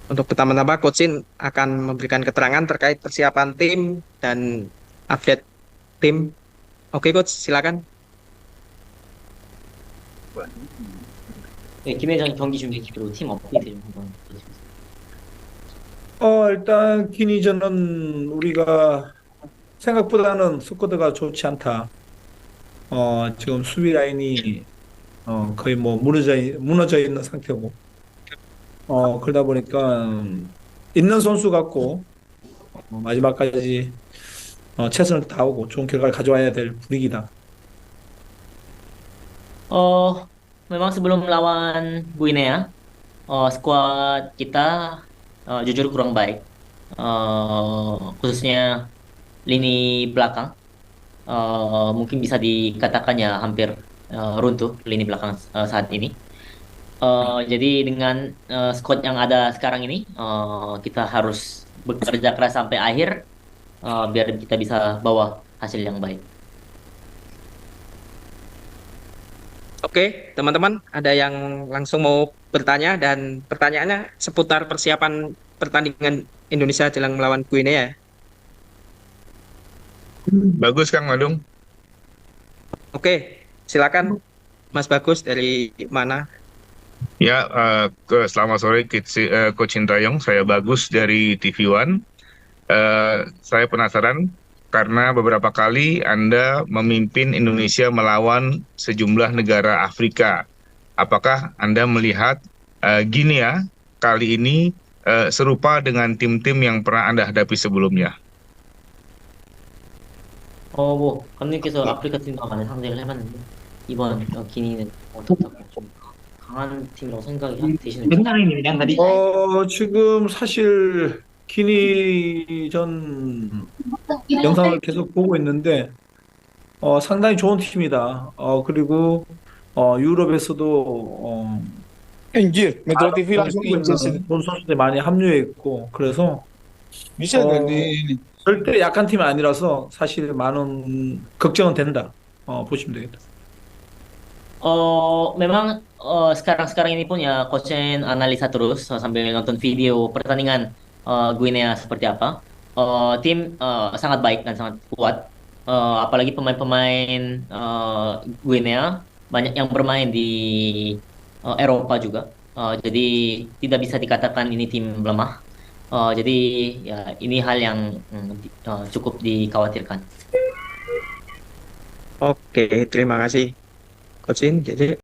Untuk pertama-tama, Coach Sin akan memberikan keterangan terkait persiapan tim dan update tim. Oke, Coach, silakan. 네, 김혜정 경기 준비 그리고 팀 업데이트 좀 한번 해주세요. 일단 기니저는 우리가 생각보다는 스쿼드가 좋지 않다. 지금 수비 라인이 거의 뭐 무너져 있는 상태고, 그러다 보니까 있는 선수 같고 마지막까지 최선을 다하고 좋은 결과를 가져와야 될 분위기다. Oh, memang sebelum melawan Guinea, skuad kita jujur kurang baik. Khususnya lini belakang. Mungkin bisa dikatakan ya hampir runtuh lini belakang saat ini. Jadi dengan squad yang ada sekarang ini, kita harus bekerja keras sampai akhir biar kita bisa bawa hasil yang baik. Oke, teman-teman, ada yang langsung mau bertanya dan pertanyaannya seputar persiapan pertandingan Indonesia jelang melawan Guinea. Bagus Kang Madung. Oke, silakan Mas Bagus dari mana? Ya, selamat sore Coach Sintayong. Saya Bagus dari TV One. Saya penasaran karena beberapa kali Anda memimpin Indonesia melawan sejumlah negara Afrika. Apakah Anda melihat Guinea kali ini serupa dengan tim-tim yang pernah Anda hadapi sebelumnya? 뭐, 감독님께서 아프리카 팀과 많이 상대를 해봤는데, 이번 기니는 어떻다고 좀 강한 팀이라고 생각이 되시는지. 지금 사실 기니전 영상을 계속 보고 있는데 상당히 좋은 팀이다. 그리고 유럽에서도 Anjir, Metro TV 좋은 langsung injek sini. 선수들이 많이 합류해 있고 그래서 Bisa gak di 어, ini? 절대 약한 팀이 아니라서 사실 많은 걱정은 된다. 보시면 되겠다. Memang sekarang-sekarang ini pun ya Coach Chen analisa terus sambil nonton video pertandingan Guinea seperti apa. Tim sangat baik dan sangat kuat. Apalagi pemain-pemain Guinea banyak yang bermain di Eropa juga. Jadi tidak bisa dikatakan ini tim lemah. Jadi ya ini hal yang cukup dikhawatirkan. Oke, terima kasih, Coach Sin. Jadi